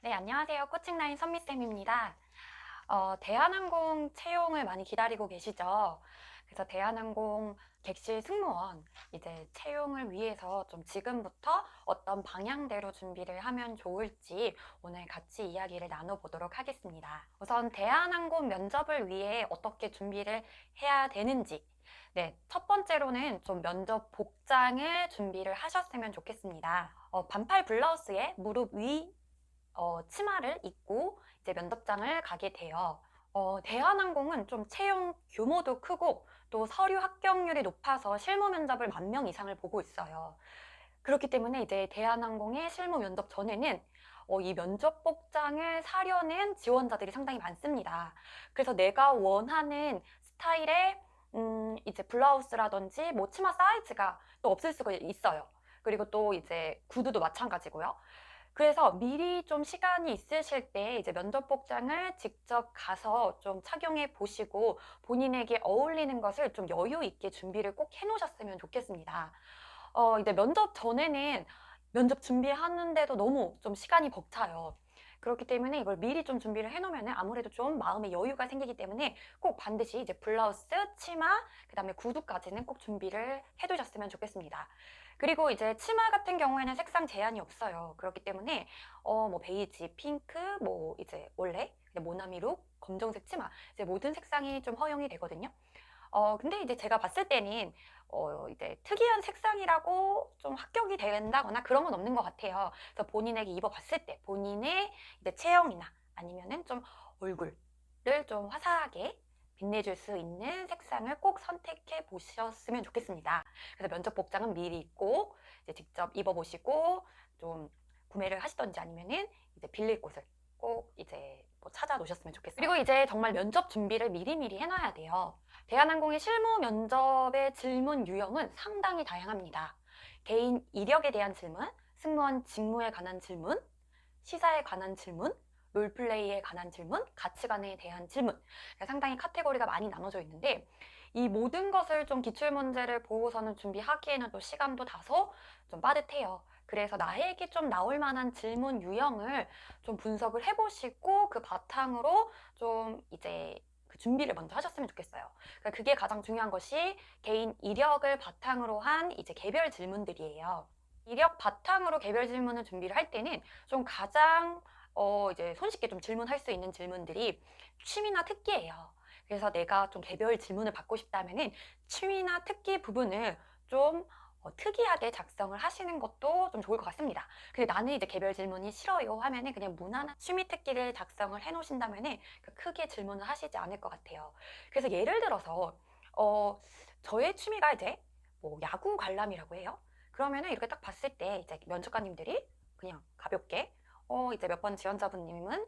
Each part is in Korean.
네, 안녕하세요. 코칭라인 선미쌤입니다. 대한항공 채용을 많이 기다리고 계시죠? 그래서 대한항공 객실 승무원 이제 채용을 위해서 좀 지금부터 어떤 방향대로 준비를 하면 좋을지 오늘 같이 이야기를 나눠보도록 하겠습니다. 우선 대한항공 면접을 위해 어떻게 준비를 해야 되는지 네, 첫 번째로는 좀 면접 복장을 준비를 하셨으면 좋겠습니다. 반팔 블라우스에 무릎 위 치마를 입고 이제 면접장을 가게 돼요. 대한항공은 좀 채용 규모도 크고 또 서류 합격률이 높아서 실무 면접을 10,000명 이상을 보고 있어요. 그렇기 때문에 이제 대한항공의 실무 면접 전에는 이 면접 복장을 사려는 지원자들이 상당히 많습니다. 그래서 내가 원하는 스타일의 이제 블라우스라든지 뭐 치마 사이즈가 또 없을 수가 있어요. 그리고 또 이제 구두도 마찬가지고요. 그래서 미리 좀 시간이 있으실 때 이제 면접 복장을 직접 가서 좀 착용해 보시고 본인에게 어울리는 것을 좀 여유 있게 준비를 꼭 해 놓으셨으면 좋겠습니다. 이제 면접 전에는 면접 준비하는데도 너무 좀 시간이 벅차요. 그렇기 때문에 이걸 미리 좀 준비를 해 놓으면 아무래도 좀 마음의 여유가 생기기 때문에 꼭 반드시 이제 블라우스, 치마, 그다음에 구두까지는 꼭 준비를 해 두셨으면 좋겠습니다. 그리고 이제 치마 같은 경우에는 색상 제한이 없어요. 그렇기 때문에 뭐 베이지, 핑크, 뭐 이제 원래 모나미룩, 검정색 치마 이제 모든 색상이 좀 허용이 되거든요. 근데 이제 제가 봤을 때는 이제 특이한 색상이라고 좀 합격이 된다거나 그런 건 없는 것 같아요. 그래서 본인에게 입어봤을 때 본인의 이제 체형이나 아니면은 좀 얼굴을 좀 화사하게 빛내줄 수 있는 색상을 꼭 선택해 보셨으면 좋겠습니다. 그래서 면접 복장은 미리 입고 이제 직접 입어보시고 좀 구매를 하시던지 아니면은 이제 빌릴 곳을 꼭 이제 뭐 찾아 놓으셨으면 좋겠어요. 그리고 이제 정말 면접 준비를 미리미리 해놔야 돼요. 대한항공의 실무 면접의 질문 유형은 상당히 다양합니다. 개인 이력에 대한 질문, 승무원 직무에 관한 질문, 시사에 관한 질문, 롤플레이에 관한 질문, 가치관에 대한 질문. 상당히 카테고리가 많이 나눠져 있는데 이 모든 것을 좀 기출문제를 보고서는 준비하기에는 또 시간도 다소 좀 빠듯해요. 그래서 나에게 좀 나올 만한 질문 유형을 좀 분석을 해보시고 그 바탕으로 좀 이제 그 준비를 먼저 하셨으면 좋겠어요. 그러니까 그게 가장 중요한 것이 개인 이력을 바탕으로 한 이제 개별 질문들이에요. 이력 바탕으로 개별 질문을 준비를 할 때는 좀 가장 이제 손쉽게 좀 질문할 수 있는 질문들이 취미나 특기예요. 그래서 내가 좀 개별 질문을 받고 싶다면은 취미나 특기 부분을 좀 특이하게 작성을 하시는 것도 좀 좋을 것 같습니다. 근데 나는 이제 개별 질문이 싫어요 하면은 그냥 무난한 취미 특기를 작성을 해 놓으신다면은 크게 질문을 하시지 않을 것 같아요. 그래서 예를 들어서 어, 저의 취미가 이제 뭐 야구 관람이라고 해요. 그러면은 이렇게 딱 봤을 때 이제 면접관님들이 그냥 가볍게 이제 몇 번 지원자분님은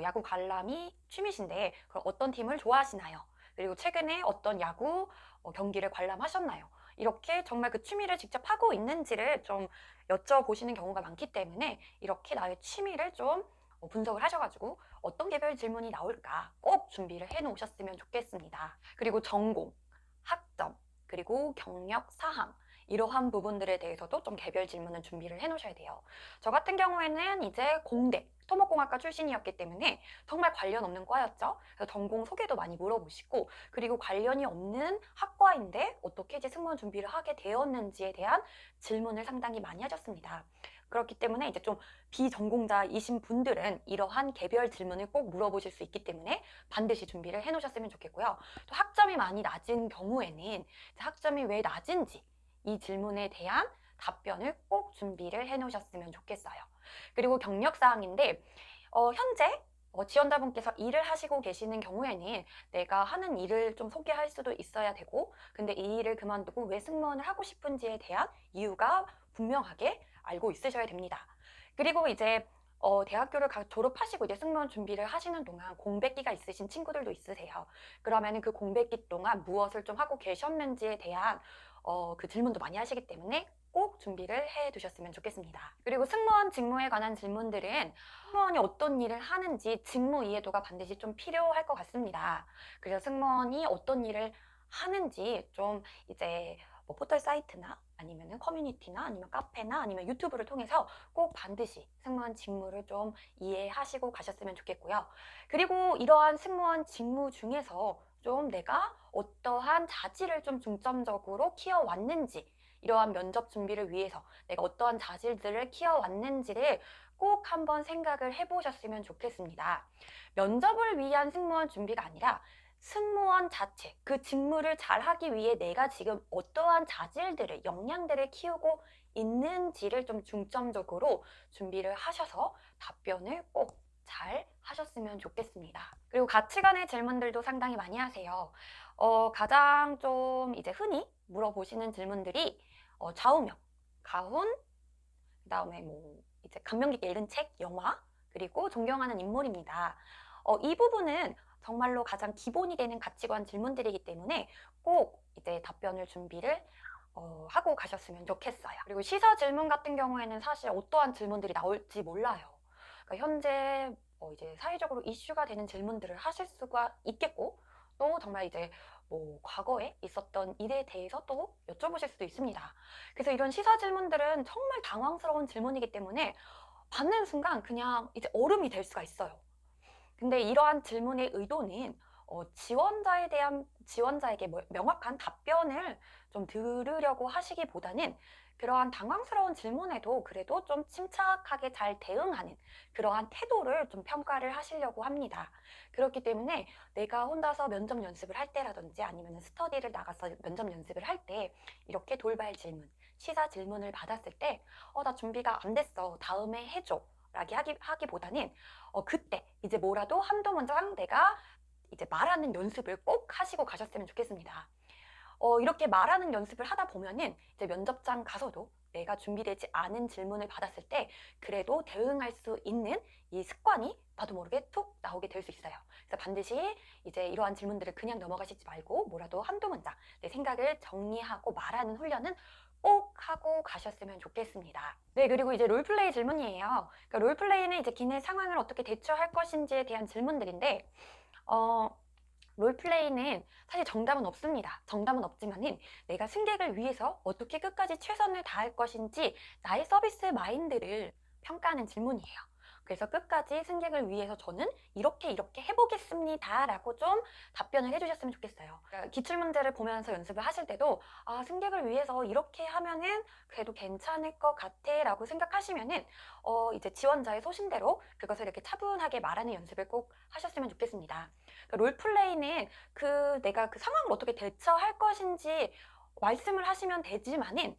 야구 관람이 취미신데 그럼 어떤 팀을 좋아하시나요? 그리고 최근에 어떤 야구 경기를 관람하셨나요? 이렇게 정말 그 취미를 직접 하고 있는지를 좀 여쭤보시는 경우가 많기 때문에 이렇게 나의 취미를 좀 분석을 하셔가지고 어떤 개별 질문이 나올까 꼭 준비를 해 놓으셨으면 좋겠습니다. 그리고 전공, 학점, 그리고 경력 사항 이러한 부분들에 대해서도 좀 개별 질문을 준비를 해 놓으셔야 돼요. 저 같은 경우에는 이제 공대, 토목공학과 출신이었기 때문에 정말 관련 없는 과였죠. 그래서 전공 소개도 많이 물어보시고 그리고 관련이 없는 학과인데 어떻게 이제 승무원 준비를 하게 되었는지에 대한 질문을 상당히 많이 하셨습니다. 그렇기 때문에 이제 좀 비전공자이신 분들은 이러한 개별 질문을 꼭 물어보실 수 있기 때문에 반드시 준비를 해 놓으셨으면 좋겠고요. 또 학점이 많이 낮은 경우에는 학점이 왜 낮은지 이 질문에 대한 답변을 꼭 준비를 해 놓으셨으면 좋겠어요. 그리고 경력사항인데, 현재 지원자분께서 일을 하시고 계시는 경우에는 내가 하는 일을 좀 소개할 수도 있어야 되고, 근데 이 일을 그만두고 왜 승무원을 하고 싶은지에 대한 이유가 분명하게 알고 있으셔야 됩니다. 그리고 이제 대학교를 졸업하시고 이제 승무원 준비를 하시는 동안 공백기가 있으신 친구들도 있으세요. 그러면 그 공백기 동안 무엇을 좀 하고 계셨는지에 대한 그 질문도 많이 하시기 때문에 꼭 준비를 해 두셨으면 좋겠습니다. 그리고 승무원 직무에 관한 질문들은 승무원이 어떤 일을 하는지 직무 이해도가 반드시 좀 필요할 것 같습니다. 그래서 승무원이 어떤 일을 하는지 좀 이제 뭐 포털 사이트나 아니면은 커뮤니티나 아니면 카페나 아니면 유튜브를 통해서 꼭 반드시 승무원 직무를 좀 이해하시고 가셨으면 좋겠고요. 그리고 이러한 승무원 직무 중에서 좀 내가 어떠한 자질을 좀 중점적으로 키워왔는지, 이러한 면접 준비를 위해서 내가 어떠한 자질들을 키워왔는지를 꼭 한번 생각을 해보셨으면 좋겠습니다. 면접을 위한 승무원 준비가 아니라 승무원 자체, 그 직무를 잘 하기 위해 내가 지금 어떠한 자질들을, 역량들을 키우고 있는지를 좀 중점적으로 준비를 하셔서 답변을 꼭 잘 하셨으면 좋겠습니다. 그리고 가치관의 질문들도 상당히 많이 하세요. 가장 좀 이제 흔히 물어보시는 질문들이 좌우명, 가훈, 그다음에 뭐 이제 감명 깊게 읽은 책, 영화, 그리고 존경하는 인물입니다. 이 부분은 정말로 가장 기본이 되는 가치관 질문들이기 때문에 꼭 이제 답변을 준비를 하고 가셨으면 좋겠어요. 그리고 시사 질문 같은 경우에는 사실 어떠한 질문들이 나올지 몰라요. 그러니까 현재 이제 사회적으로 이슈가 되는 질문들을 하실 수가 있겠고, 또 정말 이제 뭐 과거에 있었던 일에 대해서 또 여쭤보실 수도 있습니다. 그래서 이런 시사 질문들은 정말 당황스러운 질문이기 때문에 받는 순간 그냥 이제 얼음이 될 수가 있어요. 근데 이러한 질문의 의도는 지원자에게 명확한 답변을 좀 들으려고 하시기보다는 그러한 당황스러운 질문에도 그래도 좀 침착하게 잘 대응하는 그러한 태도를 좀 평가를 하시려고 합니다. 그렇기 때문에 내가 혼자서 면접 연습을 할 때라든지 아니면 스터디를 나가서 면접 연습을 할 때 이렇게 돌발 질문, 시사 질문을 받았을 때 나 준비가 안 됐어. 다음에 해줘. 라기 하기보다는 그때 이제 뭐라도 한두 문장 내가 이제 말하는 연습을 꼭 하시고 가셨으면 좋겠습니다. 이렇게 말하는 연습을 하다 보면은 이제 면접장 가서도 내가 준비되지 않은 질문을 받았을 때 그래도 대응할 수 있는 이 습관이 나도 모르게 툭 나오게 될 수 있어요. 그래서 반드시 이제 이러한 질문들을 그냥 넘어가시지 말고 뭐라도 한두 문장 내 생각을 정리하고 말하는 훈련은 꼭 하고 가셨으면 좋겠습니다. 네, 그리고 이제 롤플레이 질문이에요. 그러니까 롤플레이는 이제 기내 상황을 어떻게 대처할 것인지에 대한 질문들인데, 어, 롤플레이는 사실 정답은 없습니다. 정답은 없지만은 내가 승객을 위해서 어떻게 끝까지 최선을 다할 것인지 나의 서비스 마인드를 평가하는 질문이에요. 그래서 끝까지 승객을 위해서 저는 이렇게 해보겠습니다 라고 좀 답변을 해주셨으면 좋겠어요. 그러니까 기출문제를 보면서 연습을 하실 때도 승객을 위해서 이렇게 하면은 그래도 괜찮을 것 같아 라고 생각하시면은 이제 지원자의 소신대로 그것을 이렇게 차분하게 말하는 연습을 꼭 하셨으면 좋겠습니다. 그러니까 롤플레이는 내가 그 상황을 어떻게 대처할 것인지 말씀을 하시면 되지만은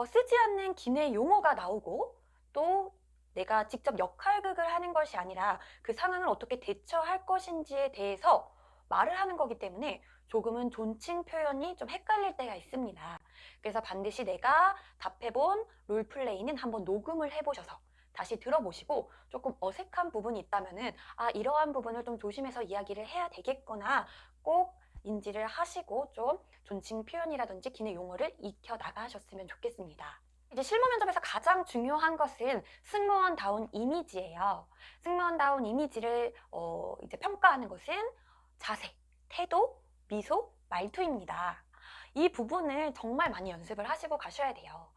쓰지 않는 기내 용어가 나오고 또 내가 직접 역할극을 하는 것이 아니라 그 상황을 어떻게 대처할 것인지에 대해서 말을 하는 거기 때문에 조금은 존칭 표현이 좀 헷갈릴 때가 있습니다. 그래서 반드시 내가 답해본 롤플레이는 한번 녹음을 해보셔서 다시 들어보시고 조금 어색한 부분이 있다면은 이러한 부분을 좀 조심해서 이야기를 해야 되겠구나 꼭 인지를 하시고 좀 존칭 표현이라든지 기내 용어를 익혀 나가셨으면 좋겠습니다. 이제 실무 면접에서 가장 중요한 것은 승무원다운 이미지예요. 승무원다운 이미지를 이제 평가하는 것은 자세, 태도, 미소, 말투입니다. 이 부분을 정말 많이 연습을 하시고 가셔야 돼요.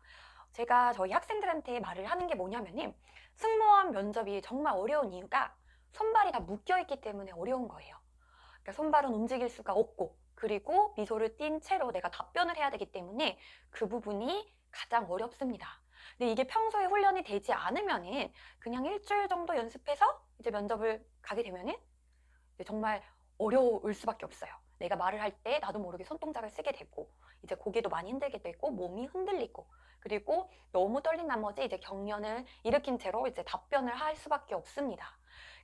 제가 저희 학생들한테 말을 하는 게 뭐냐면은 승무원 면접이 정말 어려운 이유가 손발이 다 묶여있기 때문에 어려운 거예요. 그러니까 손발은 움직일 수가 없고 그리고 미소를 띈 채로 내가 답변을 해야 되기 때문에 그 부분이 가장 어렵습니다. 근데 이게 평소에 훈련이 되지 않으면은 그냥 일주일 정도 연습해서 이제 면접을 가게 되면은 이제 정말 어려울 수밖에 없어요. 내가 말을 할 때 나도 모르게 손동작을 쓰게 되고 이제 고개도 많이 흔들게 되고 몸이 흔들리고 그리고 너무 떨린 나머지 이제 경련을 일으킨 채로 이제 답변을 할 수밖에 없습니다.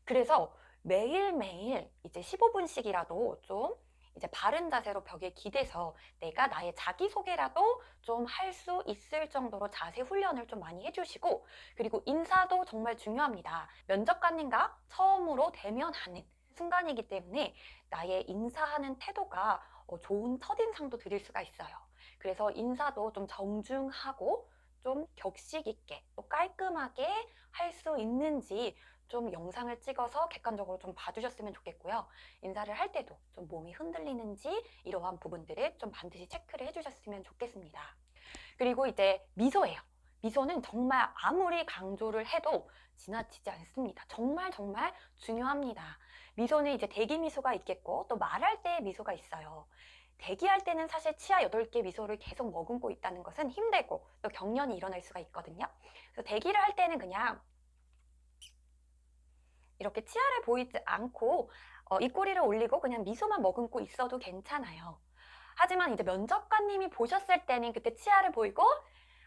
그래서 매일매일 이제 15분씩이라도 좀 이제 바른 자세로 벽에 기대서 내가 나의 자기소개라도 좀 할 수 있을 정도로 자세 훈련을 좀 많이 해주시고 그리고 인사도 정말 중요합니다. 면접관님과 처음으로 대면하는 순간이기 때문에 나의 인사하는 태도가 좋은 첫인상도 드릴 수가 있어요. 그래서 인사도 좀 정중하고 좀 격식 있게 또 깔끔하게 할 수 있는지 좀 영상을 찍어서 객관적으로 좀 봐주셨으면 좋겠고요. 인사를 할 때도 좀 몸이 흔들리는지 이러한 부분들을 좀 반드시 체크를 해주셨으면 좋겠습니다. 그리고 이제 미소예요. 미소는 정말 아무리 강조를 해도 지나치지 않습니다. 정말 정말 중요합니다. 미소는 이제 대기 미소가 있겠고 또 말할 때의 미소가 있어요. 대기할 때는 사실 치아 8개 미소를 계속 머금고 있다는 것은 힘들고 또 경련이 일어날 수가 있거든요. 그래서 대기를 할 때는 그냥 이렇게 치아를 보이지 않고 입꼬리를 올리고 그냥 미소만 머금고 있어도 괜찮아요. 하지만 이제 면접관님이 보셨을 때는 그때 치아를 보이고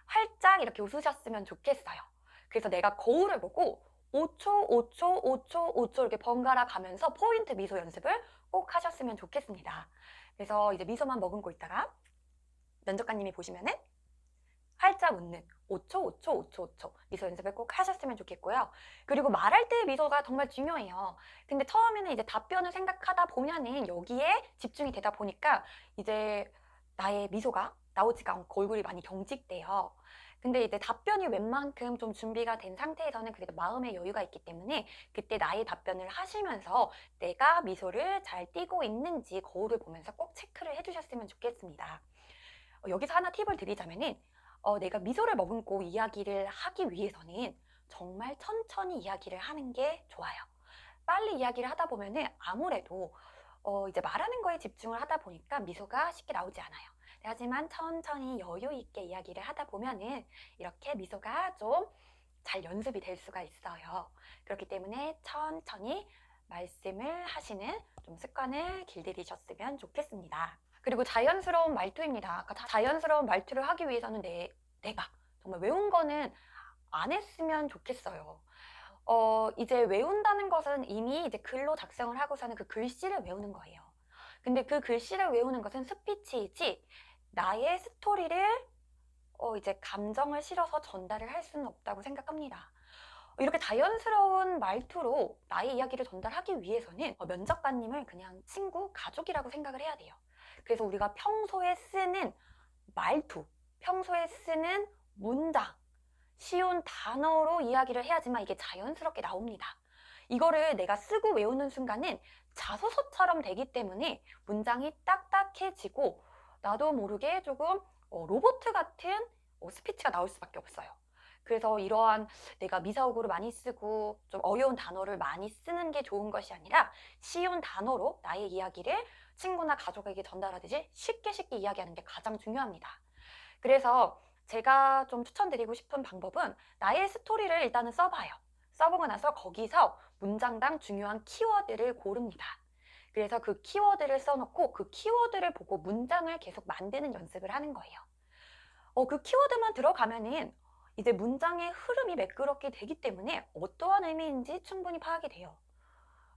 활짝 이렇게 웃으셨으면 좋겠어요. 그래서 내가 거울을 보고 5초, 5초, 5초, 5초 이렇게 번갈아 가면서 포인트 미소 연습을 꼭 하셨으면 좋겠습니다. 그래서 이제 미소만 머금고 있다가 면접관님이 보시면은 활짝 웃는 5초, 5초, 5초, 5초 미소 연습을 꼭 하셨으면 좋겠고요. 그리고 말할 때의 미소가 정말 중요해요. 근데 처음에는 이제 답변을 생각하다 보면은 여기에 집중이 되다 보니까 이제 나의 미소가 나오지가 않고 얼굴이 많이 경직돼요. 근데 이제 답변이 웬만큼 좀 준비가 된 상태에서는 그래도 마음의 여유가 있기 때문에 그때 나의 답변을 하시면서 내가 미소를 잘 띠고 있는지 거울을 보면서 꼭 체크를 해주셨으면 좋겠습니다. 여기서 하나 팁을 드리자면은 내가 미소를 머금고 이야기를 하기 위해서는 정말 천천히 이야기를 하는 게 좋아요. 빨리 이야기를 하다 보면은 아무래도 이제 말하는 거에 집중을 하다 보니까 미소가 쉽게 나오지 않아요. 네, 하지만 천천히 여유 있게 이야기를 하다 보면은 이렇게 미소가 좀 잘 연습이 될 수가 있어요. 그렇기 때문에 천천히 말씀을 하시는 좀 습관을 길들이셨으면 좋겠습니다. 그리고 자연스러운 말투입니다. 그러니까 자연스러운 말투를 하기 위해서는 내가 정말 외운 거는 안 했으면 좋겠어요. 이제 외운다는 것은 이미 이제 글로 작성을 하고서는 그 글씨를 외우는 거예요. 근데 그 글씨를 외우는 것은 스피치이지 나의 스토리를 이제 감정을 실어서 전달을 할 수는 없다고 생각합니다. 이렇게 자연스러운 말투로 나의 이야기를 전달하기 위해서는 면접관님을 그냥 친구, 가족이라고 생각을 해야 돼요. 그래서 우리가 평소에 쓰는 말투, 평소에 쓰는 문장, 쉬운 단어로 이야기를 해야지만 이게 자연스럽게 나옵니다. 이거를 내가 쓰고 외우는 순간은 자소서처럼 되기 때문에 문장이 딱딱해지고 나도 모르게 조금 로봇 같은 스피치가 나올 수밖에 없어요. 그래서 이러한 내가 미사오구를 많이 쓰고 좀 어려운 단어를 많이 쓰는 게 좋은 것이 아니라 쉬운 단어로 나의 이야기를 친구나 가족에게 전달하듯이 쉽게 쉽게 이야기하는 게 가장 중요합니다. 그래서 제가 좀 추천드리고 싶은 방법은 나의 스토리를 일단은 써봐요. 써보고 나서 거기서 문장당 중요한 키워드를 고릅니다. 그래서 그 키워드를 써놓고 그 키워드를 보고 문장을 계속 만드는 연습을 하는 거예요. 그 키워드만 들어가면은 이제 문장의 흐름이 매끄럽게 되기 때문에 어떠한 의미인지 충분히 파악이 돼요.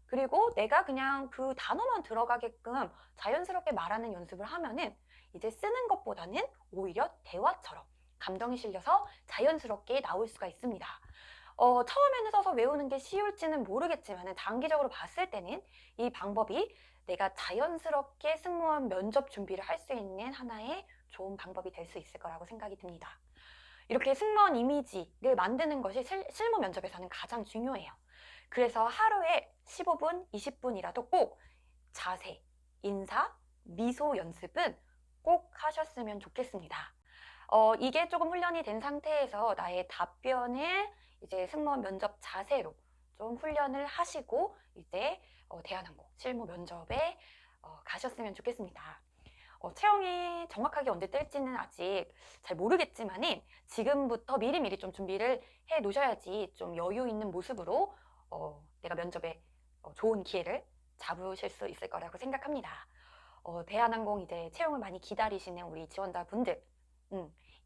그리고 내가 그냥 그 단어만 들어가게끔 자연스럽게 말하는 연습을 하면은 이제 쓰는 것보다는 오히려 대화처럼 감정이 실려서 자연스럽게 나올 수가 있습니다. 처음에는 써서 외우는 게 쉬울지는 모르겠지만 장기적으로 봤을 때는 이 방법이 내가 자연스럽게 승무원 면접 준비를 할 수 있는 하나의 좋은 방법이 될 수 있을 거라고 생각이 듭니다. 이렇게 승무원 이미지를 만드는 것이 실무 면접에서는 가장 중요해요. 그래서 하루에 15분, 20분이라도 꼭 자세, 인사, 미소 연습은 꼭 하셨으면 좋겠습니다. 이게 조금 훈련이 된 상태에서 나의 답변을 이제 승무원 면접 자세로 좀 훈련을 하시고 이제 대한항공 실무 면접에 가셨으면 좋겠습니다. 채용이 정확하게 언제 뜰지는 아직 잘 모르겠지만은 지금부터 미리미리 좀 준비를 해 놓으셔야지 좀 여유 있는 모습으로 내가 면접에 좋은 기회를 잡으실 수 있을 거라고 생각합니다. 대한항공 이제 채용을 많이 기다리시는 우리 지원자분들,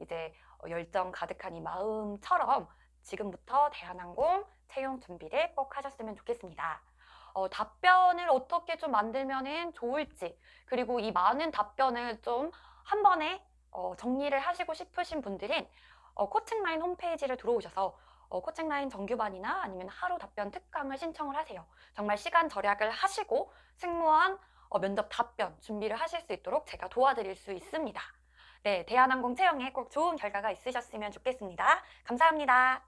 이제 열정 가득한 이 마음처럼 지금부터 대한항공 채용 준비를 꼭 하셨으면 좋겠습니다. 답변을 어떻게 좀 만들면 좋을지, 그리고 이 많은 답변을 좀 한 번에 정리를 하시고 싶으신 분들은 코칭라인 홈페이지를 들어오셔서 코칭라인 정규반이나 아니면 하루 답변 특강을 신청을 하세요. 정말 시간 절약을 하시고 승무원 면접 답변 준비를 하실 수 있도록 제가 도와드릴 수 있습니다. 네, 대한항공 채용에 꼭 좋은 결과가 있으셨으면 좋겠습니다. 감사합니다.